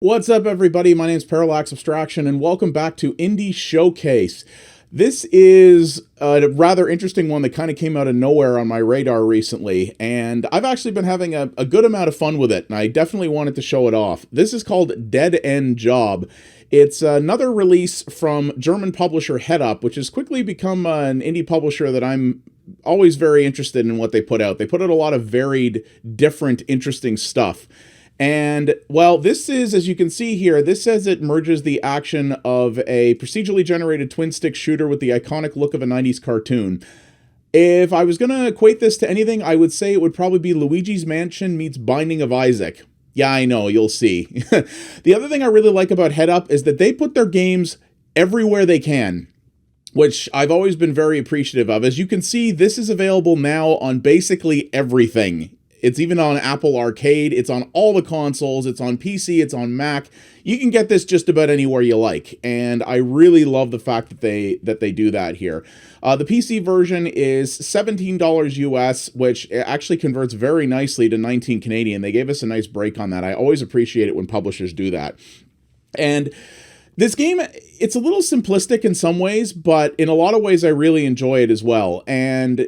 What's up, everybody? My name is Parallax Abstraction, and welcome back to Indie Showcase. This is a rather interesting one that kind of came out of nowhere on my radar recently, and I've actually been having a good amount of fun with it, and I definitely wanted to show it off. This is called Dead End Job. It's another release from German publisher HeadUp, which has quickly become an indie publisher that I'm always very interested in what they put out. They put out a lot of varied, different, interesting stuff. And, well, this is, as you can see here, this says it merges the action of a procedurally generated twin-stick shooter with the iconic look of a 90s cartoon. If I was going to equate this to anything, I would say it would probably be Luigi's Mansion meets Binding of Isaac. Yeah, I know, you'll see. The other thing I really like about HeadUp is that they put their games everywhere they can, which I've always been very appreciative of. As you can see, this is available now on basically everything. It's even on Apple Arcade, it's on all the consoles, it's on PC, it's on Mac. You can get this just about anywhere you like, and I really love the fact that they do that here. The PC version is $17 US, which actually converts very nicely to 19 Canadian. They gave us a nice break on that. I always appreciate it when publishers do that. And this game, it's a little simplistic in some ways, but in a lot of ways I really enjoy it as well. And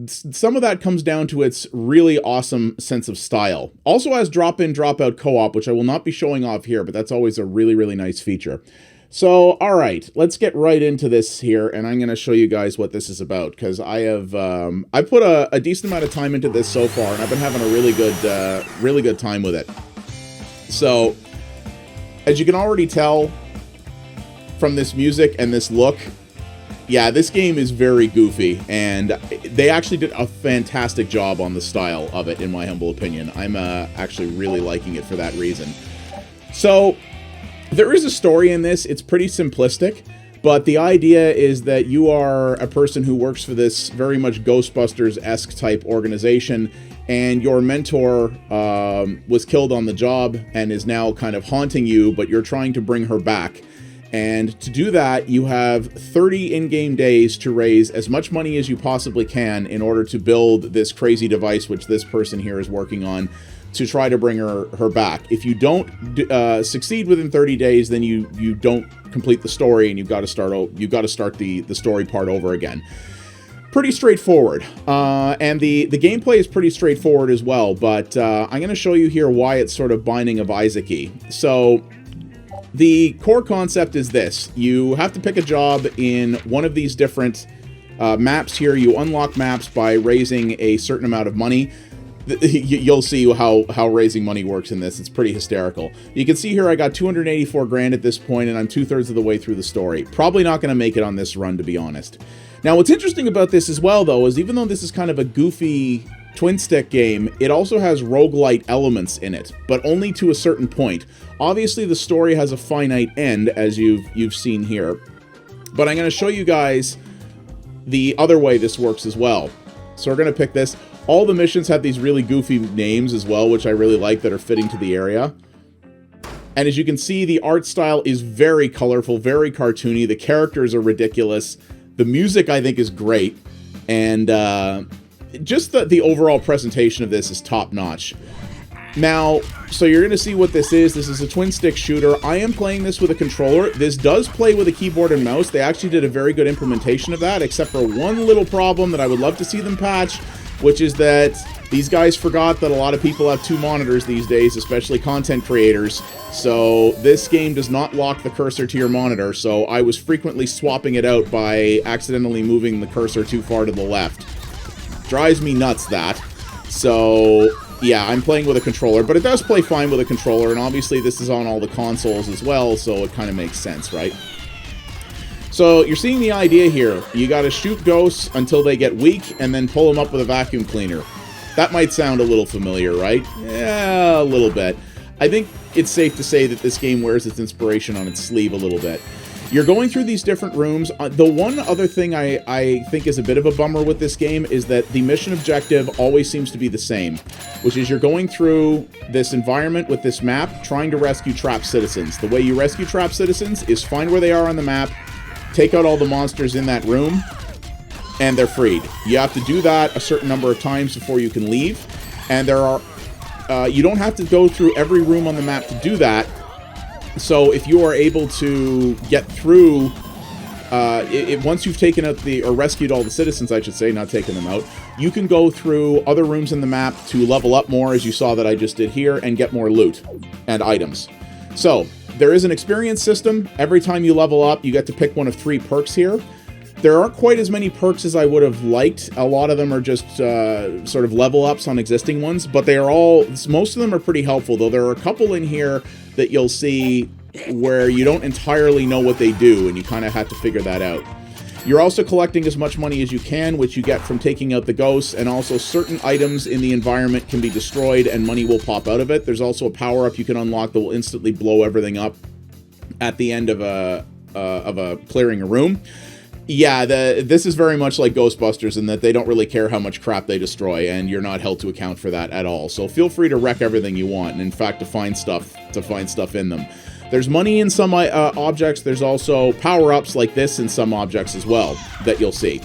some of that comes down to its really awesome sense of style. Also has drop-in, drop-out co-op, which I will not be showing off here, but that's always a really, really nice feature. So, all right, let's get right into this here, and I'm going to show you guys what this is about, because I put a decent amount of time into this so far, and I've been having a really good time with it. So, as you can already tell from this music and this look, yeah, this game is very goofy, and they actually did a fantastic job on the style of it, in my humble opinion. I'm actually really liking it for that reason. So, there is a story in this. It's pretty simplistic, but the idea is that you are a person who works for this very much Ghostbusters-esque type organization, and your mentor was killed on the job and is now kind of haunting you, but you're trying to bring her back. And to do that, you have 30 in-game days to raise as much money as you possibly can in order to build this crazy device, which this person here is working on, to try to bring her back. If you don't succeed within 30 days, then you don't complete the story, and you've got to start the story part over again. Pretty straightforward, and the gameplay is pretty straightforward as well, but I'm going to show you here why it's sort of Binding of Isaac-y. So, the core concept is this. You have to pick a job in one of these different maps here. You unlock maps by raising a certain amount of money. You'll see how raising money works in this. It's pretty hysterical. You can see here I got 284 grand at this point, and I'm 2/3 of the way through the story. Probably not going to make it on this run, to be honest. Now, what's interesting about this as well, though, is even though this is kind of a goofy twin-stick game, it also has roguelite elements in it, but only to a certain point. Obviously, the story has a finite end, as you've seen here, but I'm going to show you guys the other way this works as well. So we're going to pick this. All the missions have these really goofy names as well, which I really like, that are fitting to the area. And as you can see, the art style is very colorful, very cartoony. The characters are ridiculous. The music, I think, is great. And just the overall presentation of this is top-notch. Now, so you're going to see what this is. This is a twin-stick shooter. I am playing this with a controller. This does play with a keyboard and mouse. They actually did a very good implementation of that, except for one little problem that I would love to see them patch, which is that these guys forgot that a lot of people have two monitors these days, especially content creators. So this game does not lock the cursor to your monitor, so I was frequently swapping it out by accidentally moving the cursor too far to the left. Drives me nuts, that. So, yeah, I'm playing with a controller, but it does play fine with a controller, and obviously this is on all the consoles as well, so it kind of makes sense, right? So, you're seeing the idea here. You gotta shoot ghosts until they get weak, and then pull them up with a vacuum cleaner. That might sound a little familiar, right? Yeah, a little bit. I think it's safe to say that this game wears its inspiration on its sleeve a little bit. You're going through these different rooms. The one other thing I think is a bit of a bummer with this game is that the mission objective always seems to be the same, which is you're going through this environment with this map, trying to rescue trapped citizens. The way you rescue trapped citizens is find where they are on the map, take out all the monsters in that room, and they're freed. You have to do that a certain number of times before you can leave, and there are you don't have to go through every room on the map to do that, So if you are able to get through, once you've taken out or rescued all the citizens, I should say, not taken them out, you can go through other rooms in the map to level up more, as you saw that I just did here, and get more loot and items. So there is an experience system. Every time you level up, you get to pick one of 3 perks here. There aren't quite as many perks as I would have liked. A lot of them are just sort of level ups on existing ones, but they are most of them are pretty helpful, though there are a couple in here that you'll see where you don't entirely know what they do, and you kind of have to figure that out. You're also collecting as much money as you can, which you get from taking out the ghosts, and also certain items in the environment can be destroyed and money will pop out of it. There's also a power-up you can unlock that will instantly blow everything up at the end of clearing a room. Yeah, this is very much like Ghostbusters in that they don't really care how much crap they destroy, and you're not held to account for that at all. So feel free to wreck everything you want, and in fact, to find stuff in them. There's money in some objects. There's also power-ups like this in some objects as well that you'll see.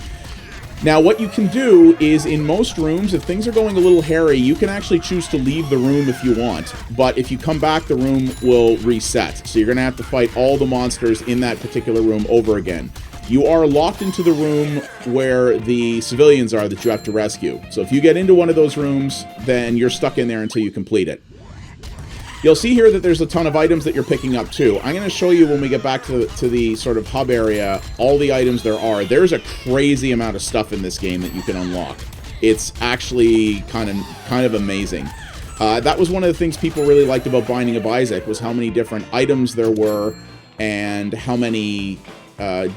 Now, what you can do is, in most rooms, if things are going a little hairy, you can actually choose to leave the room if you want. But if you come back, the room will reset. So you're going to have to fight all the monsters in that particular room over again. You are locked into the room where the civilians are that you have to rescue. So if you get into one of those rooms, then you're stuck in there until you complete it. You'll see here that there's a ton of items that you're picking up too. I'm going to show you when we get back to the sort of hub area, all the items there are. There's a crazy amount of stuff in this game that you can unlock. It's actually kind of amazing. That was one of the things people really liked about Binding of Isaac, was how many different items there were and how many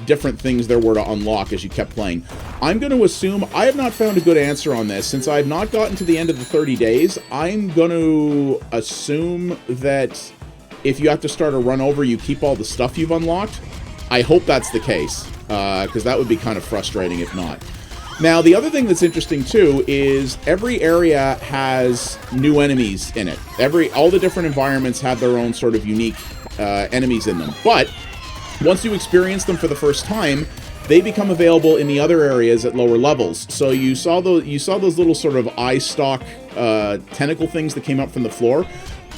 different things there were to unlock as you kept playing. I'm going to assume, I have not found a good answer on this, since I have not gotten to the end of the 30 days, I'm going to assume that if you have to start a run over, you keep all the stuff you've unlocked. I hope that's the case, because that would be kind of frustrating if not. Now, the other thing that's interesting too is every area has new enemies in it. All the different environments have their own sort of unique enemies in them, but once you experience them for the first time, they become available in the other areas at lower levels. So you saw those little sort of eye stalk tentacle things that came up from the floor.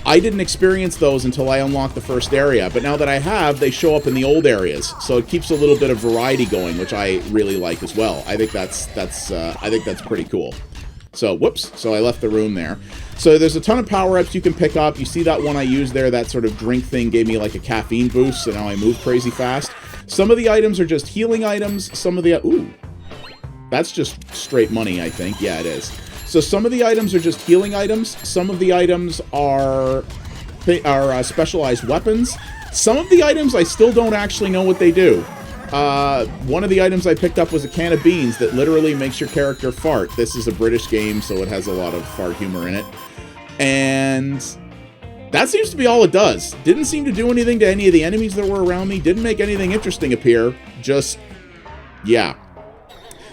I didn't experience those until I unlocked the first area, but now that I have, they show up in the old areas. So it keeps a little bit of variety going, which I really like as well. I think that's pretty cool. So, whoops, so I left the room there. So there's a ton of power-ups you can pick up. You see that one I used there, that sort of drink thing gave me like a caffeine boost, so now I move crazy fast. Some of the items are just healing items. Some of the... Ooh, that's just straight money, I think. Yeah, it is. So some of the items are just healing items. Some of the items are specialized weapons. Some of the items I still don't actually know what they do. One of the items I picked up was a can of beans that literally makes your character fart. This is a British game, so it has a lot of fart humor in it. And that seems to be all it does. Didn't seem to do anything to any of the enemies that were around me. Didn't make anything interesting appear. Just, yeah.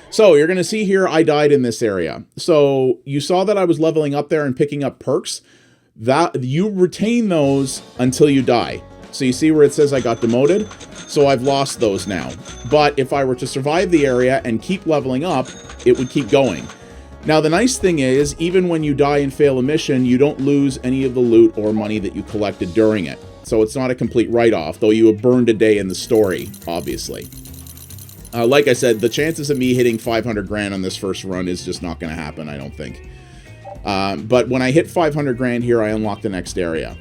So you're going to see here I died in this area. So you saw that I was leveling up there and picking up perks. That you retain those until you die. So you see where it says I got demoted? So I've lost those now. But if I were to survive the area and keep leveling up, it would keep going. Now the nice thing is, even when you die and fail a mission, you don't lose any of the loot or money that you collected during it. So it's not a complete write-off, though you have burned a day in the story, obviously. Like I said, the chances of me hitting 500 grand on this first run is just not going to happen, I don't think. But when I hit 500 grand here, I unlock the next area.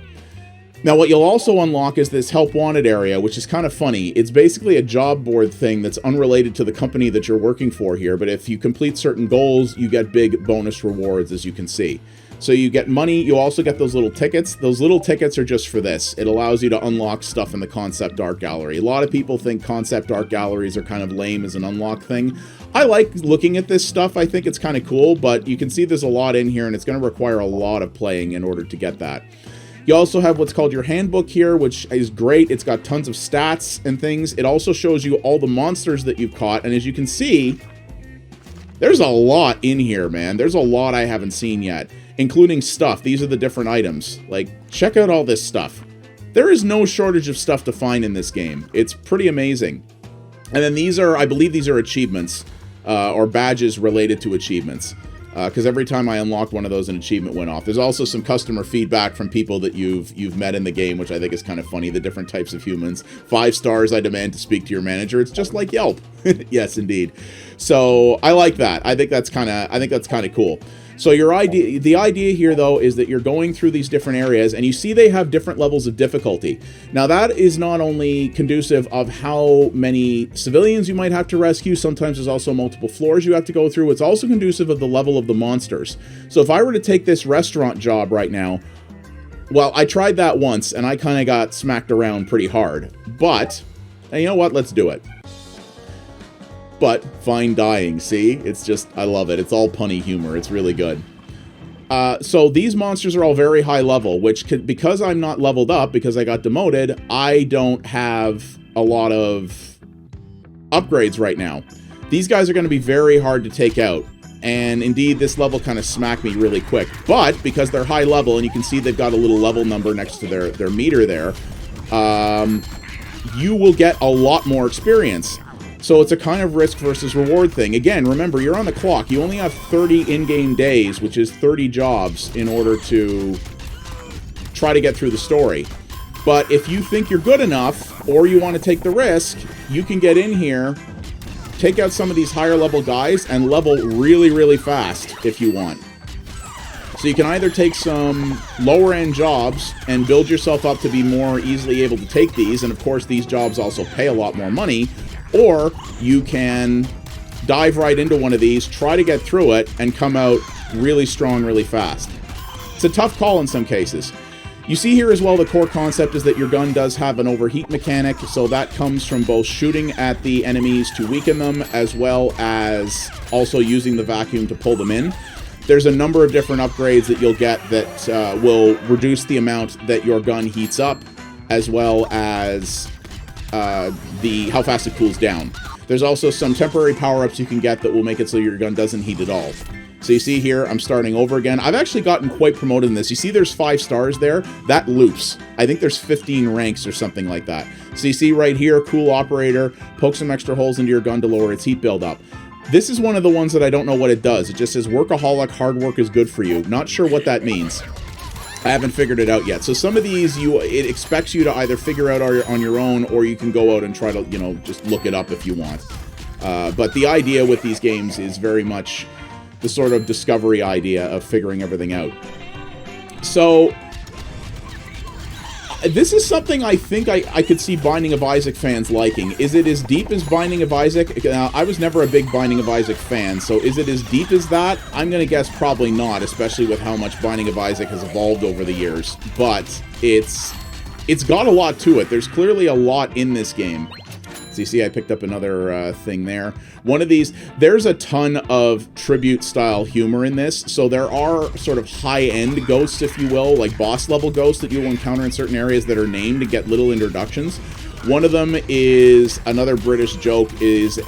Now, what you'll also unlock is this Help Wanted area, which is kind of funny. It's basically a job board thing that's unrelated to the company that you're working for here, but if you complete certain goals, you get big bonus rewards, as you can see. So you get money, you also get those little tickets. Those little tickets are just for this. It allows you to unlock stuff in the Concept Art Gallery. A lot of people think Concept Art Galleries are kind of lame as an unlock thing. I like looking at this stuff. I think it's kind of cool, but you can see there's a lot in here, and it's going to require a lot of playing in order to get that. You also have what's called your handbook here, which is great. It's got tons of stats and things. It also shows you all the monsters that you've caught, and as you can see, there's a lot in here, man. There's a lot I haven't seen yet, including stuff. These are the different items. Like, check out all this stuff. There is no shortage of stuff to find in this game. It's pretty amazing. And then these are, I believe these are achievements, or badges related to achievements. because every time I unlock one of those, an achievement went off. There's also some customer feedback from people that you've met in the game, which I think is kind of funny, the different types of humans. 5 stars, I demand to speak to your manager. It's just like Yelp. Yes, indeed. So I like that. I think that's kind of cool. So the idea here, though, is that you're going through these different areas, and you see they have different levels of difficulty. Now, that is not only conducive of how many civilians you might have to rescue, sometimes there's also multiple floors you have to go through. It's also conducive of the level of the monsters. So if I were to take this restaurant job right now, well, I tried that once, and I kind of got smacked around pretty hard. But, you know what? Let's do it. But fine dying, see? It's just, I love it. It's all punny humor. It's really good. So these monsters are all very high level, which because I'm not leveled up, because I got demoted, I don't have a lot of upgrades right now. These guys are going to be very hard to take out. And indeed, this level kind of smacked me really quick. But because they're high level, and you can see they've got a little level number next to their meter there, you will get a lot more experience. So it's a kind of risk versus reward thing. Again, remember, you're on the clock. You only have 30 in-game days, which is 30 jobs, in order to try to get through the story. But if you think you're good enough, or you want to take the risk, you can get in here, take out some of these higher level guys, and level really, really fast if you want. So you can either take some lower end jobs and build yourself up to be more easily able to take these, and of course these jobs also pay a lot more money, or you can dive right into one of these, try to get through it, and come out really strong really fast. It's a tough call in some cases. You see here as well, the core concept is that your gun does have an overheat mechanic, so that comes from both shooting at the enemies to weaken them, as well as also using the vacuum to pull them in. There's a number of different upgrades that you'll get that will reduce the amount that your gun heats up, as well as how fast it cools down. There's also some temporary power-ups you can get that will make it so your gun doesn't heat at all. So you see here, I'm starting over again. I've actually gotten quite promoted in this. You see there's 5 stars there? That loops. I think there's 15 ranks or something like that. So you see right here, cool operator, poke some extra holes into your gun to lower its heat buildup. This is one of the ones that I don't know what it does. It just says workaholic, hard work is good for you. Not sure what that means. I haven't figured it out yet. So some of these, it expects you to either figure out on your own, or you can go out and try to, just look it up if you want. But the idea with these games is very much the sort of discovery idea of figuring everything out. So this is something I think I could see Binding of Isaac fans liking. Is it as deep as Binding of Isaac? I was never a big Binding of Isaac fan, so is it as deep as that? I'm going to guess probably not, especially with how much Binding of Isaac has evolved over the years. But it's got a lot to it. There's clearly a lot in this game. So you see I picked up another thing there. One of these, there's a ton of tribute-style humor in this, so there are sort of high-end ghosts, if you will, like boss-level ghosts that you will encounter in certain areas that are named to get little introductions. One of them is, another British joke, is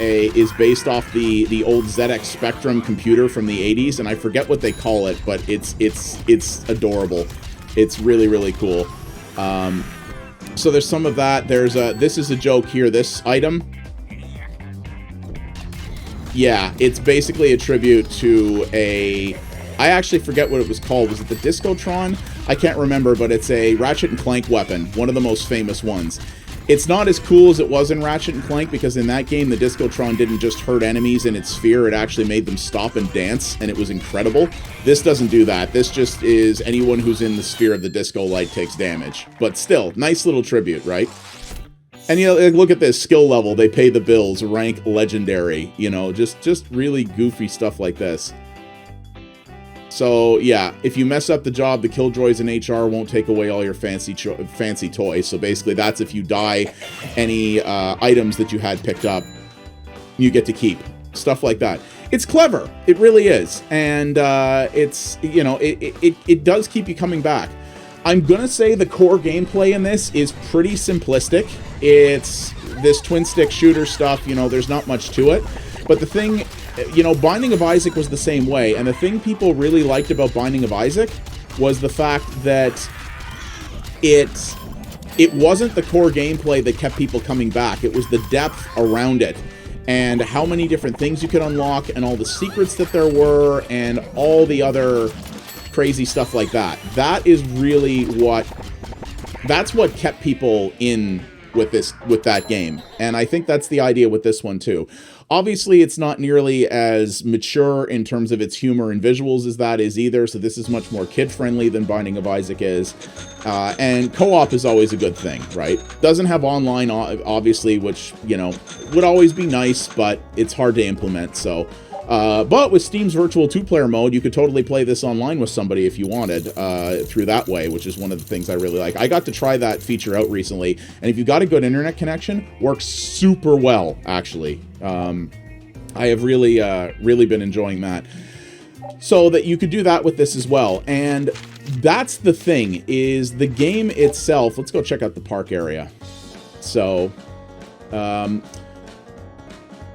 based off the old ZX Spectrum computer from the 80s, and I forget what they call it, but it's adorable. It's really, really cool. So there's some of that. This is a joke here, this item. Yeah, it's basically a tribute to I actually forget what it was called. Was it the Discotron? I can't remember, but it's a Ratchet & Clank weapon, one of the most famous ones. It's not as cool as it was in Ratchet & Clank, because in that game, the Discotron didn't just hurt enemies in its sphere, it actually made them stop and dance, and it was incredible. This doesn't do that. This just is anyone who's in the sphere of the disco light takes damage. But still, nice little tribute, right? And, look at this, skill level, they pay the bills, rank legendary, just really goofy stuff like this. So, yeah, if you mess up the job, the Killjoys in HR won't take away all your fancy toys. So basically, that's if you die any items that you had picked up, you get to keep. Stuff like that. It's clever. It really is. And it does keep you coming back. I'm going to say the core gameplay in this is pretty simplistic. It's this twin-stick shooter stuff. There's not much to it. But the thing... Binding of Isaac was the same way, and the thing people really liked about Binding of Isaac was the fact that it wasn't the core gameplay that kept people coming back. It was the depth around it. and how many different things you could unlock, and all the secrets that there were, and all the other crazy stuff like that. That is really that's what kept people in with that game. And I think that's the idea with this one too. Obviously, it's not nearly as mature in terms of its humor and visuals as that is either, so this is much more kid-friendly than Binding of Isaac is. And co-op is always a good thing, right? Doesn't have online, obviously, which, you know, would always be nice, but it's hard to implement, so... but with Steam's virtual 2-player mode, you could totally play this online with somebody if you wanted, through that way, which is one of the things I really like. I got to try that feature out recently, and if you got a good internet connection, works super well, actually. I have really been enjoying that. So that you could do that with this as well. And that's the thing, is the game itself... Let's go check out the park area. So,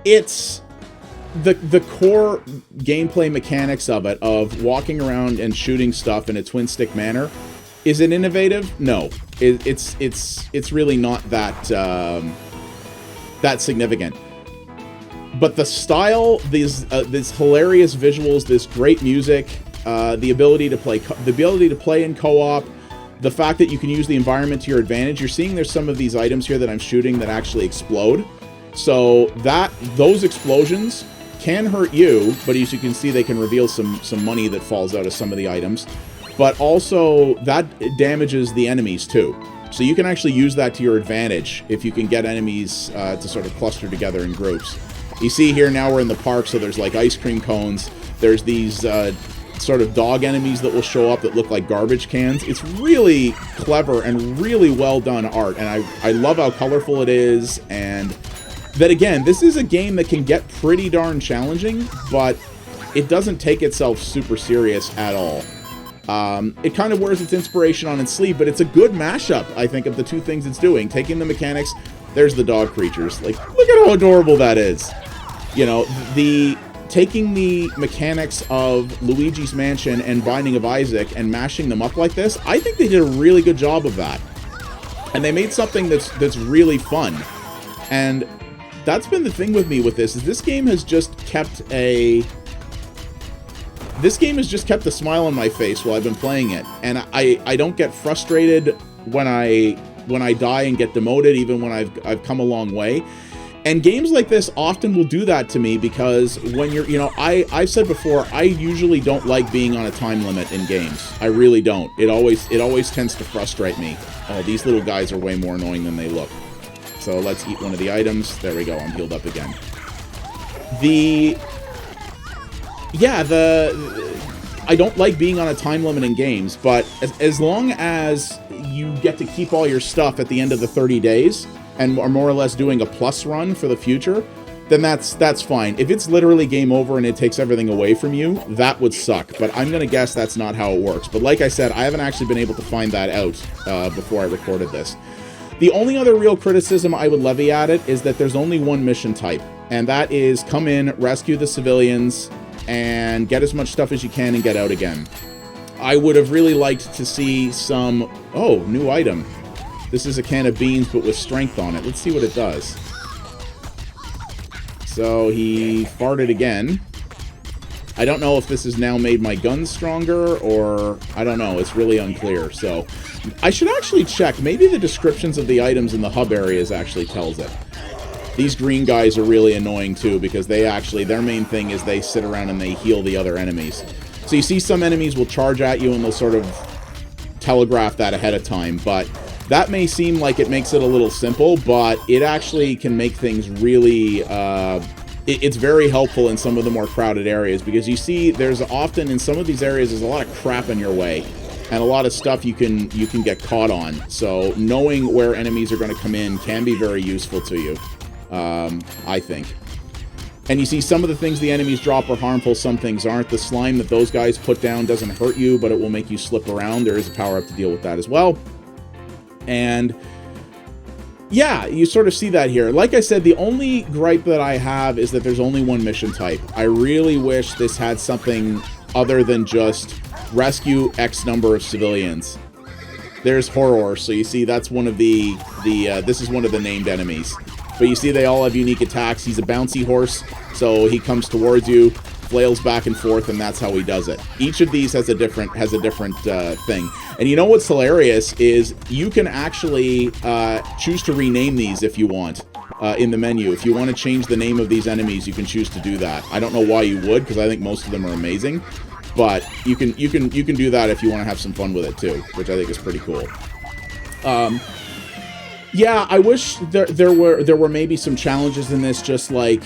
it's... The core gameplay mechanics of it, of walking around and shooting stuff in a twin-stick manner, is it innovative? No. It's really not that that significant. But the style, these hilarious visuals, this great music, the ability to play in co-op, the fact that you can use the environment to your advantage. You're seeing there's some of these items here that I'm shooting that actually explode. So those explosions can hurt you, but as you can see, they can reveal some money that falls out of some of the items. But also, that damages the enemies too. So you can actually use that to your advantage if you can get enemies to sort of cluster together in groups. You see here, now we're in the park, so there's like ice cream cones. There's these sort of dog enemies that will show up that look like garbage cans. It's really clever and really well done art, and I love how colorful it is, and that, again, this is a game that can get pretty darn challenging, but it doesn't take itself super serious at all. It kind of wears its inspiration on its sleeve, but it's a good mashup, I think, of the two things it's doing. Taking the mechanics, there's the dog creatures. Like, look at how adorable that is. You know, taking the mechanics of Luigi's Mansion and Binding of Isaac and mashing them up like this, I think they did a really good job of that. And they made something that's really fun. And that's been the thing with me with this, is this game has just kept a smile on my face while I've been playing it. And I don't get frustrated when I die and get demoted, even when I've come a long way. And games like this often will do that to me, because when you're, you know, I've said before, I usually don't like being on a time limit in games. I really don't. It always tends to frustrate me. Oh, these little guys are way more annoying than they look. So let's eat one of the items. There we go, I'm healed up again. I don't like being on a time limit in games, but as long as you get to keep all your stuff at the end of the 30 days, and are more or less doing a plus run for the future, then that's fine. If it's literally game over and it takes everything away from you, that would suck. But I'm gonna guess that's not how it works. But like I said, I haven't actually been able to find that out before I recorded this. The only other real criticism I would levy at it is that there's only one mission type, and that is come in, rescue the civilians, and get as much stuff as you can and get out again. I would have really liked to see some... Oh, new item. This is a can of beans, but with strength on it. Let's see what it does. So he farted again. I don't know if this has now made my guns stronger, or... I don't know. It's really unclear. So I should actually check. Maybe the descriptions of the items in the hub areas actually tells it. These green guys are really annoying, too, because they actually... Their main thing is they sit around and they heal the other enemies. So you see some enemies will charge at you and they'll sort of telegraph that ahead of time, but... That may seem like it makes it a little simple, but it actually can make things really... it's very helpful in some of the more crowded areas, because you see there's often, in some of these areas, there's a lot of crap in your way, and a lot of stuff you can get caught on. So knowing where enemies are going to come in can be very useful to you, I think. And you see some of the things the enemies drop are harmful, some things aren't. The slime that those guys put down doesn't hurt you, but it will make you slip around. There is a power-up to deal with that as well. And yeah, you sort of see that here. Like I said, the only gripe that I have is that there's only one mission type. I really wish this had something other than just rescue X number of civilians. There's horror, so you see that's one of this is one of the named enemies. But you see they all have unique attacks. He's a bouncy horse, so he comes towards you, flails back and forth, and that's how he does it. Each of these has a different thing. And you know what's hilarious is you can actually choose to rename these if you want in the menu. If you want to change the name of these enemies, you can choose to do that. I don't know why you would, because I think most of them are amazing. But you can do that if you want to have some fun with it too, which I think is pretty cool. Yeah, I wish there were maybe some challenges in this, just like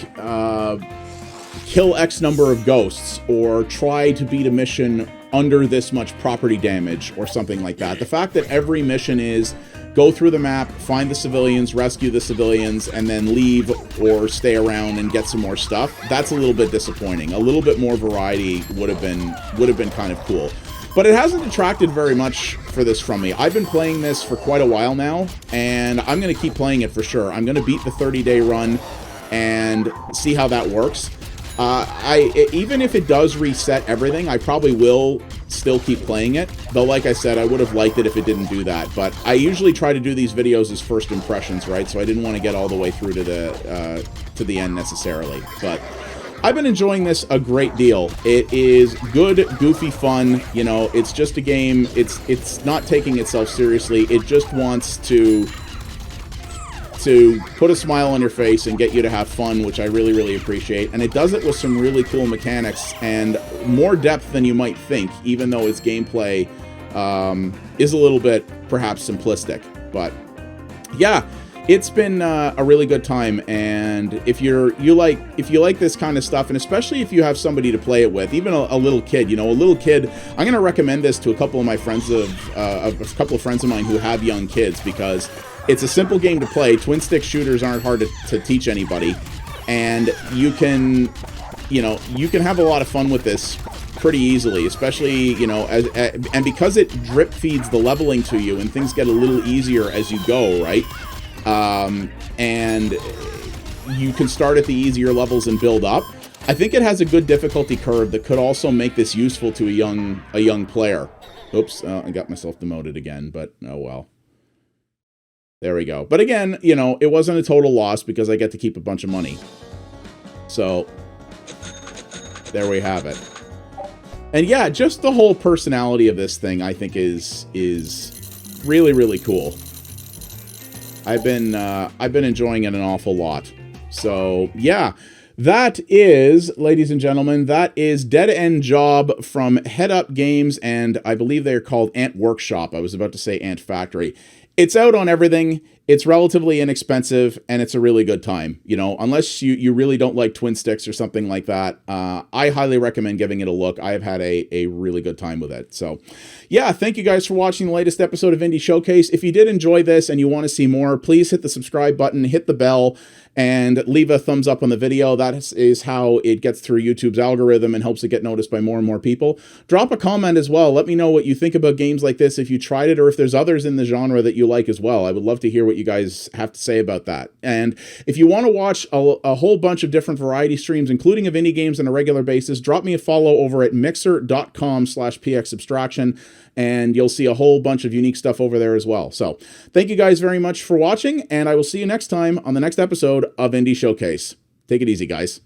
kill X number of ghosts, or try to beat a mission under this much property damage, or something like that. The fact that every mission is go through the map, find the civilians, rescue the civilians, and then leave or stay around and get some more stuff, that's a little bit disappointing. A little bit more variety would have been kind of cool. But it hasn't detracted very much for this from me. I've been playing this for quite a while now, and I'm going to keep playing it for sure. I'm going to beat the 30-day run and see how that works. Even if it does reset everything, I probably will still keep playing it. Though, like I said, I would have liked it if it didn't do that. But I usually try to do these videos as first impressions, right? So I didn't want to get all the way through to the end necessarily. But I've been enjoying this a great deal. It is good, goofy fun. You know, it's just a game. It's not taking itself seriously. It just wants to put a smile on your face and get you to have fun, which I really, really appreciate. And it does it with some really cool mechanics and more depth than you might think, even though its gameplay is a little bit perhaps simplistic. But yeah, it's been a really good time. And if you like this kind of stuff, and especially if you have somebody to play it with, even a little kid, you know, a little kid, I'm going to recommend this to a couple of my friends a couple of friends of mine who have young kids, because it's a simple game to play. Twin stick shooters aren't hard to teach anybody, and you can have a lot of fun with this pretty easily, especially, you know, and because it drip feeds the leveling to you, and things get a little easier as you go, right? And you can start at the easier levels and build up. I think it has a good difficulty curve that could also make this useful to a young player. Oops, I got myself demoted again, but oh well. There we go. But again, you know, it wasn't a total loss because I get to keep a bunch of money. So there we have it. And yeah, just the whole personality of this thing, I think, is really, really cool. I've been enjoying it an awful lot. So yeah, that is, ladies and gentlemen, that is Dead End Job from HeadUp Games, and I believe they're called Ant Workshop. I was about to say Ant Factory. It's out on everything. It's relatively inexpensive, and it's a really good time. You know, unless you really don't like twin sticks or something like that, I highly recommend giving it a look. I have had a really good time with it. So, yeah, thank you guys for watching the latest episode of Indie Showcase. If you did enjoy this and you want to see more, please hit the subscribe button, hit the bell, and leave a thumbs up on the video. That is how it gets through YouTube's algorithm and helps it get noticed by more and more people. Drop a comment as well. Let me know what you think about games like this, if you tried it, or if there's others in the genre that you like as well. I would love to hear what you guys have to say about that. And if you want to watch a whole bunch of different variety streams, including of indie games on a regular basis, drop me a follow over at mixer.com/pxabstraction, and you'll see a whole bunch of unique stuff over there as well. So thank you guys very much for watching, and I will see you next time on the next episode of Indie Showcase. Take it easy, guys.